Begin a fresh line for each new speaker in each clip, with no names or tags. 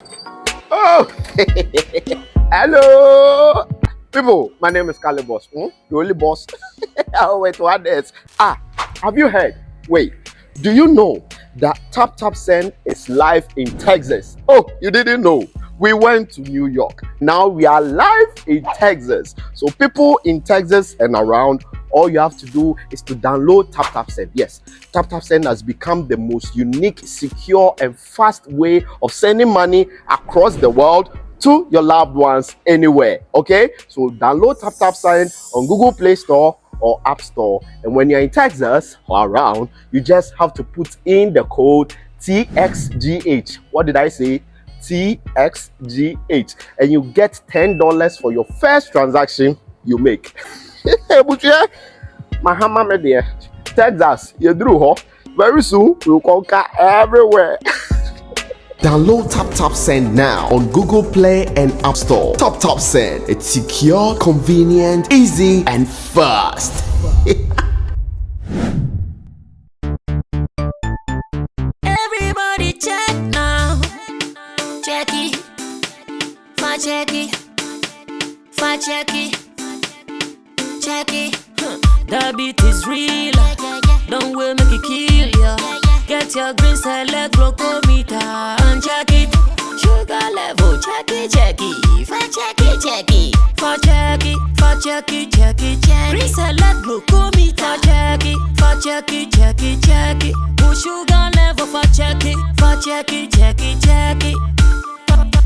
Oh, hello, people. My name is Kale Boss. The only boss. Oh, wait, what else? Have you heard? Wait, do you know that Taptap Send is live in Texas? Oh, you didn't know? We went to New York. Now we are live in Texas. So people in Texas and around, all you have to do is to download Taptap Send. Yes, Taptap Send has become the most unique, secure, and fast way of sending money across the world to your loved ones anywhere. Okay, so download Taptap Send on Google Play Store or App Store, and when you're in Texas or around, you just have to put in the code TXGH. What did I say? TXGH, and you get $10 for your first transaction you make. Mahama Media, Texas, you drew, very soon we'll conquer everywhere. Download Taptap Send now on Google Play and App Store. Taptap Send, it's secure, convenient, easy, and fast.
Everybody check now. Check it. Fa check it. Fa check it. Check it. The beat is real. Don't wait, make it kill ya. Get your green select glucometer and check it. Sugar level, check it, check it. Fa check it, check it. Fa check it, fa check it, check it, check it. Green select glucometer, check it. Fa check it, check it, check it. Put sugar level, fa check it. Fa check it, check it, check it.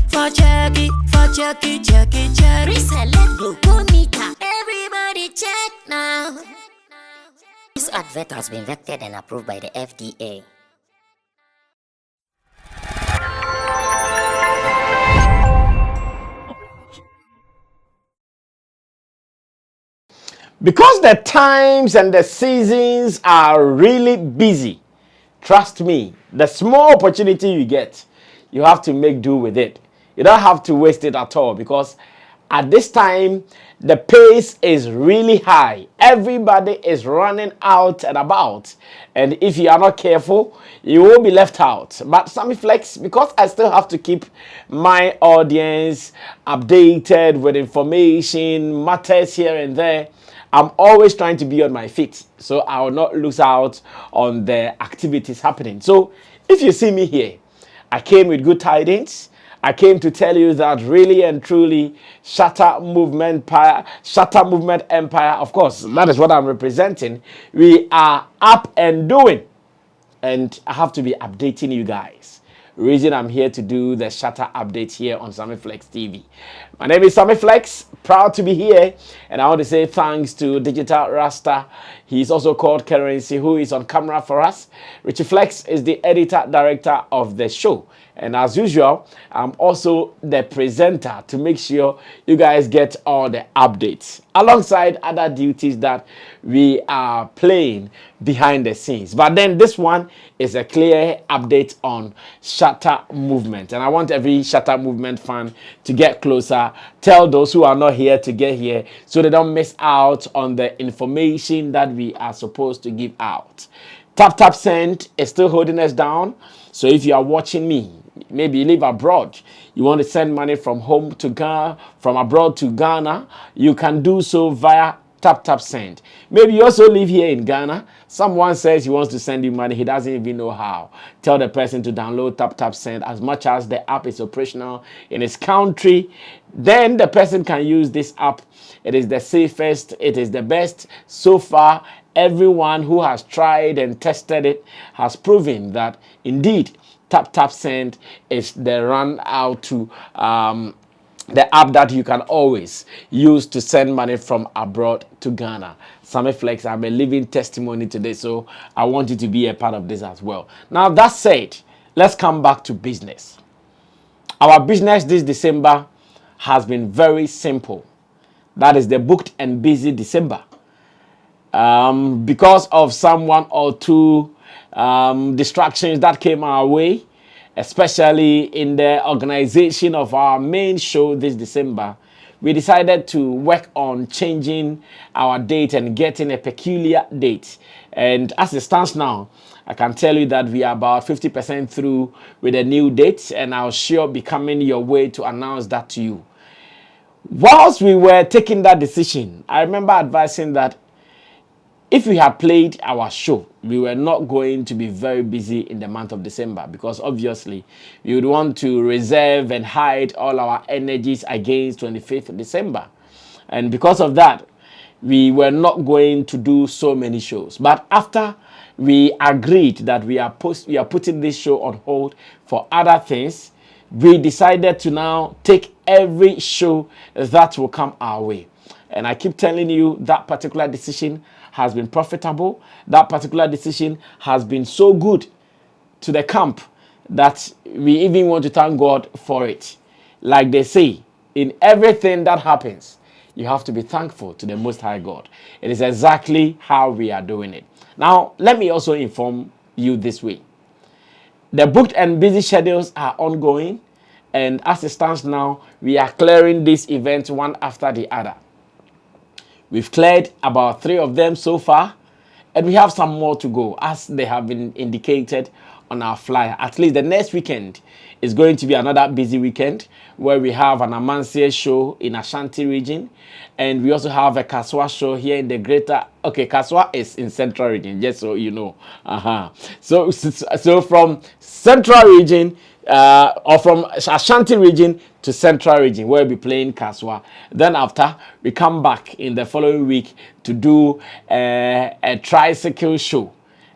Fa check it, fa check it, check it, check it. Green select glucometer. Everybody check now.
This advert has been vetted and approved by the FDA.
Because the times and the seasons are really busy, trust me, the small opportunity you get, you have to make do with it. You don't have to waste it at all, because at this time, the pace is really high. Everybody is running out and about. And if you are not careful, you will be left out. But Sammy Flex, because I still have to keep my audience updated with information, matters here and there, I'm always trying to be on my feet, so I will not lose out on the activities happening. So if you see me here, I came with good tidings. I came to tell you that really and truly, Shatta Movement Empire, of course, that is what I'm representing. We are up and doing. And I have to be updating you guys. Reason I'm here to do the Shatta update here on Sammy Flex TV. My name is Sammy Flex, proud to be here, and I want to say thanks to Digital Rasta. He's also called Currency, who is on camera for us. Richie Flex is the editor director of the show, and as usual, I'm also the presenter to make sure you guys get all the updates, alongside other duties that we are playing behind the scenes. But then this one is a clear update on Shatta Movement, and I want every Shatta Movement fan to get closer. Tell those who are not here to get here, so they don't miss out on the information that we are supposed to give out. Taptap Send is still holding us down, so if you are watching me, maybe you live abroad, you want to send money from home to Ghana, from abroad to Ghana, you can do so via Taptap Send. Maybe you also live here in Ghana. Someone says he wants to send you money, he doesn't even know how. Tell the person to download Taptap Send. As much as the app is operational in his country, then the person can use this app. It is the safest, it is the best so far. Everyone who has tried and tested it has proven that indeed Taptap Send is the run out to the app that you can always use to send money from abroad to Ghana. Sammy Flex, I'm a living testimony today, so I want you to be a part of this as well. Now, that said, let's come back to business. Our business this December has been very simple. That is the booked and busy December. Because of some one or two distractions that came our way, especially in the organization of our main show this December, we decided to work on changing our date and getting a peculiar date. And as it stands now, I can tell you that we are about 50% through with a new date, and I'll sure be coming your way to announce that to you. Whilst we were taking that decision, I remember advising that if we had played our show, we were not going to be very busy in the month of December, because obviously we would want to reserve and hide all our energies against 25th December. And because of that, we were not going to do so many shows. But after we agreed that we are putting this show on hold for other things, we decided to now take every show that will come our way. And I keep telling you that particular decision has been profitable. That particular decision has been so good to the camp that we even want to thank God for it. Like they say, in everything that happens, you have to be thankful to the Most High God. It is exactly how we are doing it. Now, let me also inform you this way. The booked and busy schedules are ongoing, and as it stands now, we are clearing these events one after the other. We've cleared about 3 of them so far, and we have some more to go, as they have been indicated on our flyer. At least the next weekend is going to be another busy weekend, where we have an Amansie show in Ashanti region, and we also have a Kaswa show here in the greater... Okay, Kaswa is in Central region, just so you know. So from Central region, or from Ashanti region to Central region, where we'll be playing Kaswa. Then after, we come back in the following week to do a tricycle show.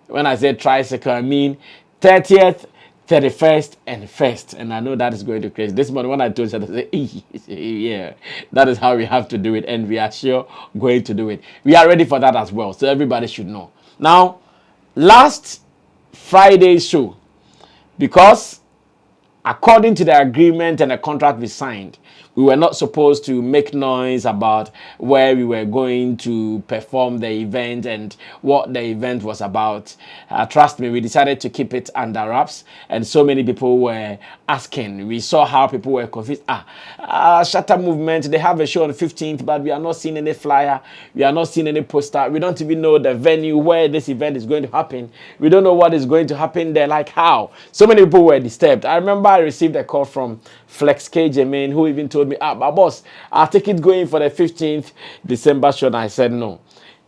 When I say tricycle, I mean 30th, 31st, and 1st. And I know that is going to crazy. This morning when I told you, I said, yeah, that is how we have to do it. And we are sure going to do it. We are ready for that as well. So everybody should know. Now, last Friday's show, because according to the agreement and the contract we signed, we were not supposed to make noise about where we were going to perform the event and what the event was about. Trust me, we decided to keep it under wraps, and so many people were asking. We saw how people were confused. Shatta movement, they have a show on the 15th, but we are not seeing any flyer. We are not seeing any poster. We don't even know the venue where this event is going to happen. We don't know what is going to happen there, like how. So many people were disturbed. I remember I received a call from flexxnewspaper, who even told me, but boss, our ticket going for the 15th December show. And I said, no,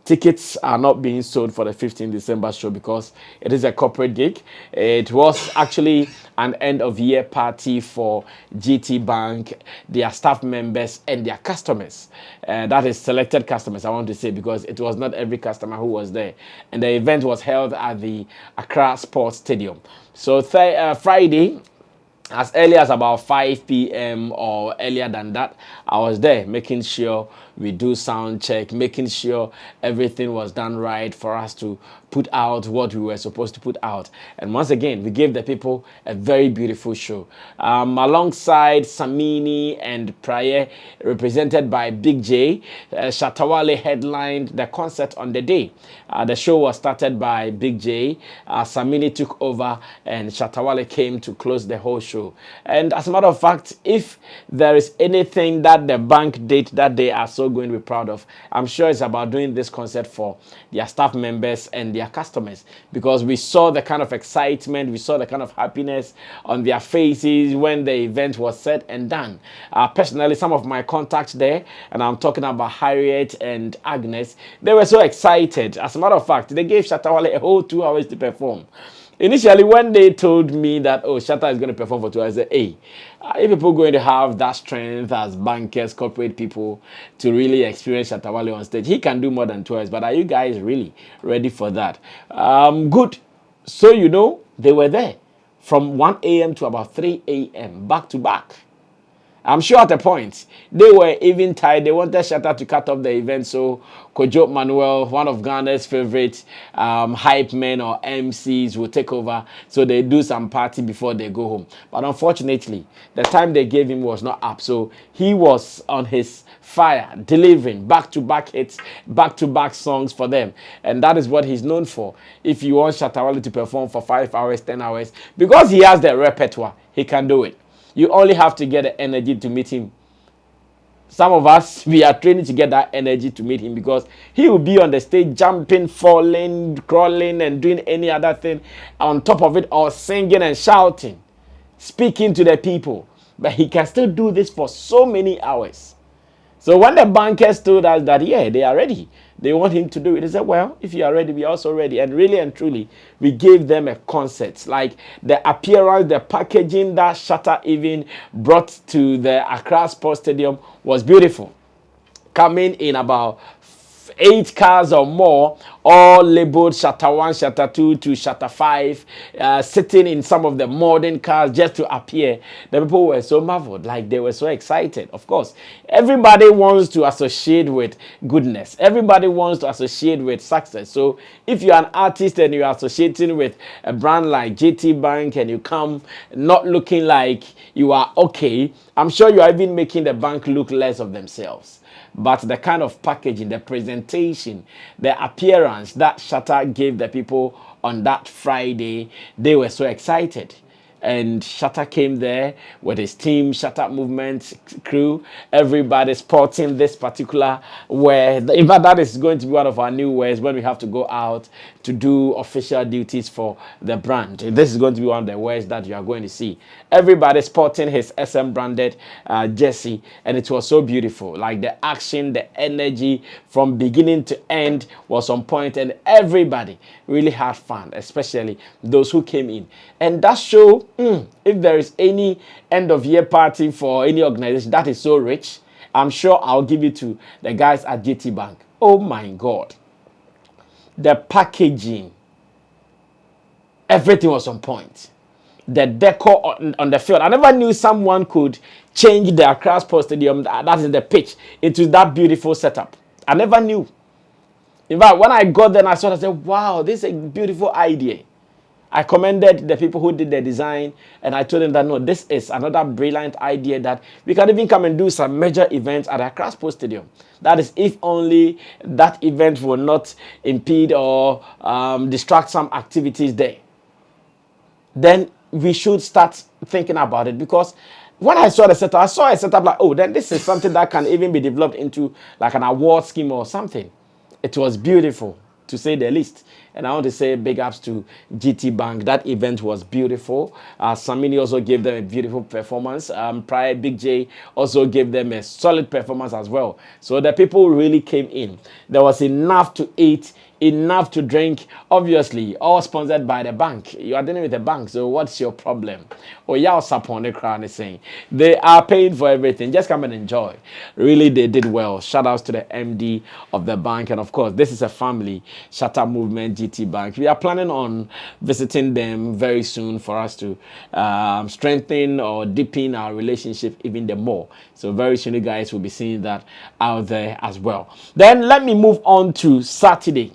tickets are not being sold for the 15th December show because it is a corporate gig. It was actually an end of year party for GT Bank, their staff members and their customers. That is selected customers, I want to say, because it was not every customer who was there. And the event was held at the Accra Sports Stadium. So Friday, as early as about 5 p.m. or earlier than that, I was there making sure we do sound check, making sure everything was done right for us to put out what we were supposed to put out. And once again, we gave the people a very beautiful show. Alongside Sammy and Prayer, represented by Big J, Shatta headlined the concert on the day. The show was started by Big J, Sammy took over, and Shatta came to close the whole show. And as a matter of fact, if there is anything that the bank did that they are so going to be proud of, I'm sure it's about doing this concert for their staff members and their customers, because we saw the kind of excitement, we saw the kind of happiness on their faces when the event was said and done. Personally, some of my contacts there, and I'm talking about Harriet and Agnes, they were so excited. As a matter of fact, they gave Shatta a whole 2 hours to perform. Initially, when they told me that, oh, Shatta is going to perform for 2 hours, I said, hey, if people are going to have that strength as bankers, corporate people, to really experience Shatta on stage, he can do more than 2 hours. But are you guys really ready for that? Good. So, you know, they were there from 1 a.m. to about 3 a.m., back to back. I'm sure at a point, they were even tired. They wanted Shatta to cut off the event. So Kojo Manuel, one of Ghana's favorite hype men or MCs, will take over. So they do some party before they go home. But unfortunately, the time they gave him was not up. So he was on his fire, delivering back-to-back hits, back-to-back songs for them. And that is what he's known for. If you want Shatta to perform for 5 hours, 10 hours, because he has the repertoire, he can do it. You only have to get the energy to meet him Some of us, we are training to get that energy to meet him, because he will be on the stage jumping, falling, crawling, and doing any other thing on top of it, or singing and shouting, speaking to the people. But he can still do this for so many hours. So when the bankers told us that, yeah, they are ready, they want him to do it, they said, well, if you are ready, we are also ready. And really and truly, we gave them a concert. Like the appearance, the packaging that Shatta even brought to the Accra Sports Stadium was beautiful. Coming in about 8 cars or more, all labeled Shatta 1, Shatta 2 to Shatta 5, sitting in some of the modern cars just to appear. The people were so marveled, like they were so excited. Of course, everybody wants to associate with goodness. Everybody wants to associate with success. So if you're an artist and you're associating with a brand like JT Bank and you come not looking like you are okay, I'm sure you are even making the bank look less of themselves. But the kind of packaging, the presentation, the appearance that Shatta gave the people on that Friday, they were so excited. And Shatta came there with his team, Shatta Movement crew, everybody sporting this particular wear. In fact, that is going to be one of our new wears when we have to go out to do official duties for the brand. This is going to be one of the wears that you are going to see. Everybody sporting his SM branded jersey, and it was so beautiful. Like the action, the energy from beginning to end was on point, and everybody really had fun, especially those who came in. And that show, if there is any end of year party for any organization that is so rich, I'm sure I'll give it to the guys at GT Bank. Oh my God. The packaging, everything was on point. The decor on the field. I never knew someone could change the Accra Sports Stadium, that is the pitch, into that beautiful setup. I never knew. In fact, when I got there and I saw it, I said, wow, this is a beautiful idea. I commended the people who did the design, and I told them that, no, this is another brilliant idea, that we can even come and do some major events at Accra Sports Stadium. That is, if only that event will not impede or distract some activities there. Then we should start thinking about it, because when I saw a setup like, oh, then this is something that can even be developed into like an award scheme or something. It was beautiful, to say the least. And I want to say big ups to GT Bank. That event was beautiful. Sammy also gave them a beautiful performance. Prior Big J also gave them a solid performance as well. So the people really came in. There was enough to eat, enough to drink. Obviously, all sponsored by the bank. You are dealing with the bank, so what's your problem? Oh, y'all support the crowd is saying they are paying for everything. Just come and enjoy. Really, they did well. Shout outs to the MD of the bank, and of course, this is a family. Shatta Movement, GT Bank. We are planning on visiting them very soon for us to strengthen or deepen our relationship even the more. So very soon, you guys will be seeing that out there as well. Then let me move on to Saturday.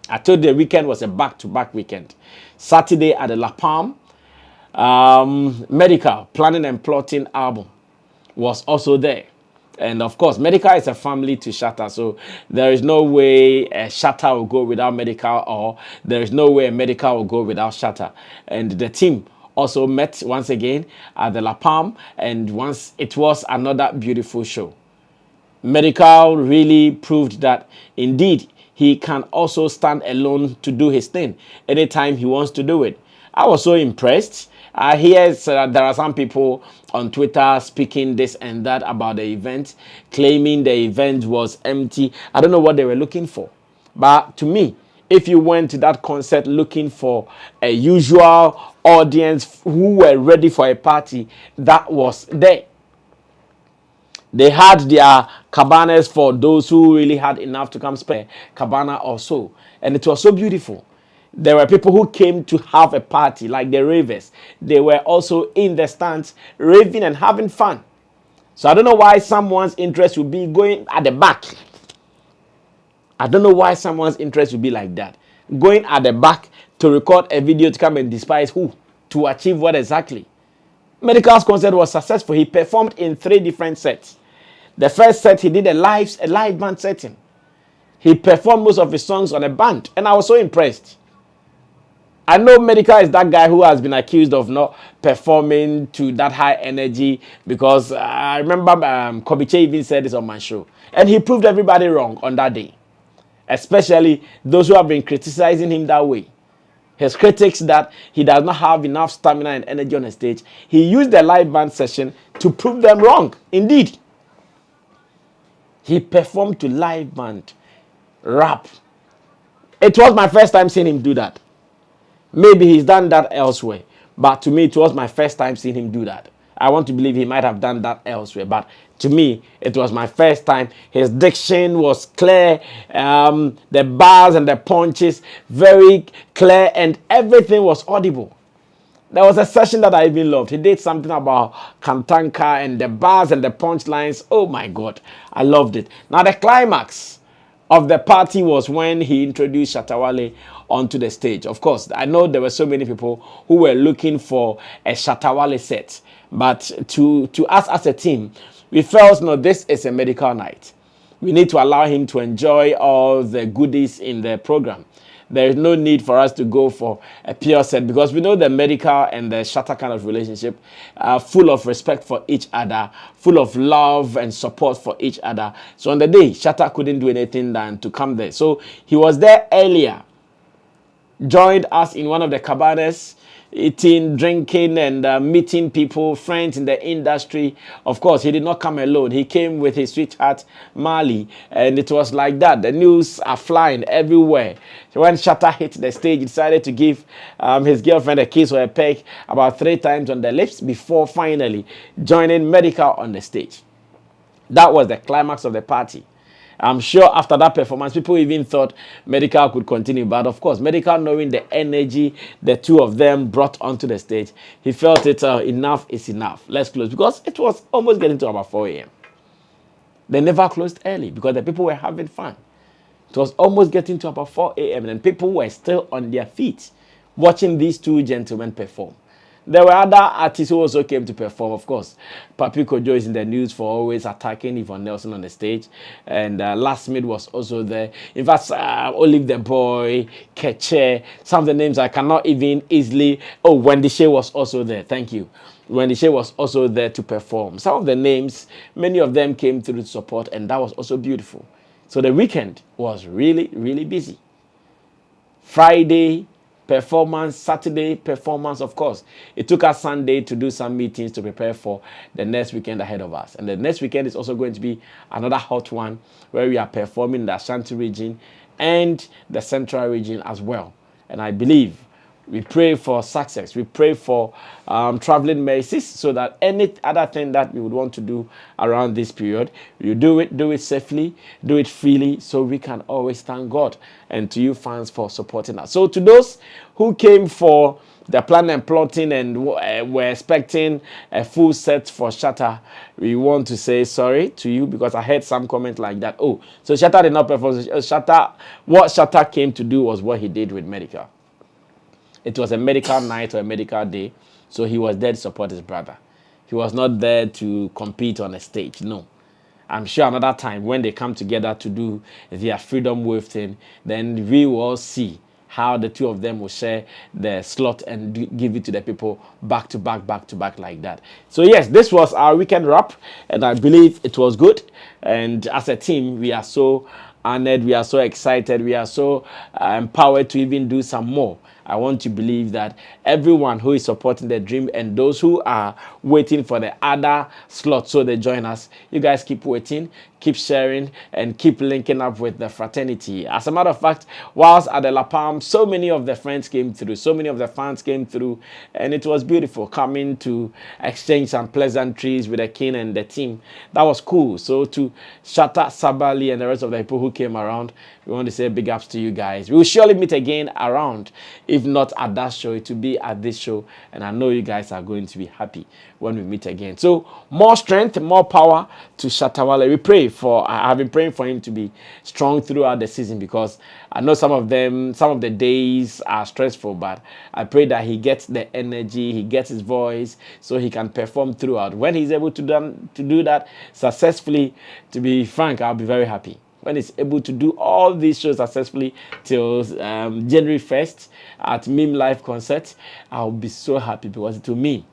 I told you the weekend was a back-to-back weekend. Saturday at the La Palm, Medikal Planning and Plotting album was also there. And of course, Medikal is a family to Shatta, so there is no way Shatta will go without Medikal, or there is no way Medikal will go without Shatta. And the team also met once again at the La Palm, and once it was another beautiful show. Medikal really proved that indeed he can also stand alone to do his thing anytime he wants to do it. I was so impressed. There are some people on Twitter speaking this and that about the event, claiming the event was empty. I don't know what they were looking for. But to me, if you went to that concert looking for a usual audience who were ready for a party, that was there. They had their cabanas for those who really had enough to come spend cabana or so. And it was so beautiful. There were people who came to have a party, like the ravers. They were also in the stands, raving and having fun. So I don't know why someone's interest would be going at the back. I don't know why someone's interest would be like that. Going at the back to record a video to come and despise who? To achieve what exactly? Medikal's concert was successful. He performed in 3 different sets. The first set, he did a live band setting. He performed most of his songs on a band, and I was so impressed. I know Medikal is that guy who has been accused of not performing to that high energy because I remember Kobiche even said this on my show. And he proved everybody wrong on that day, especially those who have been criticizing him that way. His critics that he does not have enough stamina and energy on the stage. He used the live band session to prove them wrong. Indeed, he performed to live band, rap. It was my first time seeing him do that. Maybe he's done that elsewhere, but to me, it was my first time seeing him do that. I want to believe he might have done that elsewhere, but to me, it was my first time. His diction was clear, the bars and the punches very clear, and everything was audible. There was a session that I even loved. He did something about Kantanka and the bars and the punchlines. Oh my God, I loved it. Now the climax of the party was when he introduced Shatta Wale onto the stage. Of course, I know there were so many people who were looking for a Shatta Wale set, but to us as a team, we felt, no, this is a medical night. We need to allow him to enjoy all the goodies in the program. There is no need for us to go for a pure set because we know the Medikal and the Shatta kind of relationship are full of respect for each other, full of love and support for each other. So on the day, Shatta couldn't do anything than to come there. So he was there earlier, joined us in one of the cabanas, eating, drinking, and meeting people, friends in the industry. Of course, he did not come alone. He came with his sweetheart, Mali, and it was like that. The news are flying everywhere. So when Shatta hit the stage, he decided to give his girlfriend a kiss or a peck about 3 times on the lips before finally joining Medikal on the stage. That was the climax of the party. I'm sure after that performance, people even thought Medikal could continue. But of course, Medikal, knowing the energy the two of them brought onto the stage, he felt it, enough is enough. Let's close. Because it was almost getting to about 4 a.m. They never closed early because the people were having fun. It was almost getting to about 4 a.m. and people were still on their feet watching these two gentlemen perform. There were other artists who also came to perform, of course. Papi Kojo is in the news for always attacking Yvonne Nelson on the stage. And Last Mid was also there. In fact, Olive the Boy, Keche, some of the names I cannot even easily... Oh, Wendy Shea was also there. Thank you. Wendy Shea was also there to perform. Some of the names, many of them came through to support, and that was also beautiful. So the weekend was really, really busy. Friday performance, Saturday performance, of course. It took us Sunday to do some meetings to prepare for the next weekend ahead of us. And the next weekend is also going to be another hot one where we are performing in the Ashanti region and the Central region as well. And I believe we pray for success. We pray for traveling mercies so that any other thing that we would want to do around this period, you do it safely, do it freely, so we can always thank God. And to you fans for supporting us. So to those who came for the plan and plotting and were expecting a full set for Shatta, we want to say sorry to you because I heard some comment like that. Oh, so Shatta did not perform. What Shatta came to do was what he did with Medikal. It was a medical night or a medical day, so he was there to support his brother. He was not there to compete on a stage, no. I'm sure another time when they come together to do their freedom wave thing, then we will all see how the two of them will share the slot and give it to the people back to back like that. So yes, this was our weekend wrap, and I believe it was good. And as a team, we are so honored, we are so excited, we are so empowered to even do some more. I want to believe that everyone who is supporting the dream and those who are waiting for the other slot so they join us, you guys keep waiting, keep sharing, and keep linking up with the fraternity. As a matter of fact, whilst at the La Palm, so many of the friends came through, so many of the fans came through, and it was beautiful coming to exchange some pleasantries with the king and the team. That was cool. So to Shatta, Sabali, and the rest of the people who came around, we want to say big ups to you guys. We will surely meet again around. If not at that show, it will be at this show. And I know you guys are going to be happy when we meet again. So more strength, more power to Shatta Wale. We pray for, I have been praying for him to be strong throughout the season because I know some of the days are stressful, but I pray that he gets the energy, he gets his voice so he can perform throughout. When he's able to do that successfully, to be frank, I'll be very happy. when it's able to do all these shows successfully till January 1st at Meme Live concert, I'll be so happy because to me,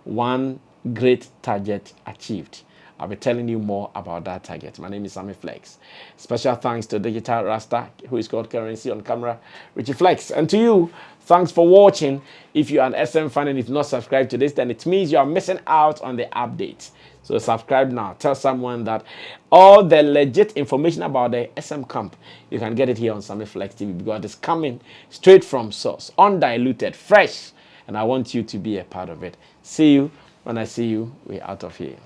one great target achieved. I'll be telling you more about that target. My name is Sammy Flex. Special thanks to Digital Rasta, who is called Currency on camera, Richie Flex. And to you, thanks for watching. If you're an SM fan and if not subscribed to this, then it means you are missing out on the updates. So subscribe now. Tell someone that all the legit information about the SM camp, you can get it here on Sammy Flex TV because it's coming straight from source, undiluted, fresh. And I want you to be a part of it. See you. When I see you, we're out of here.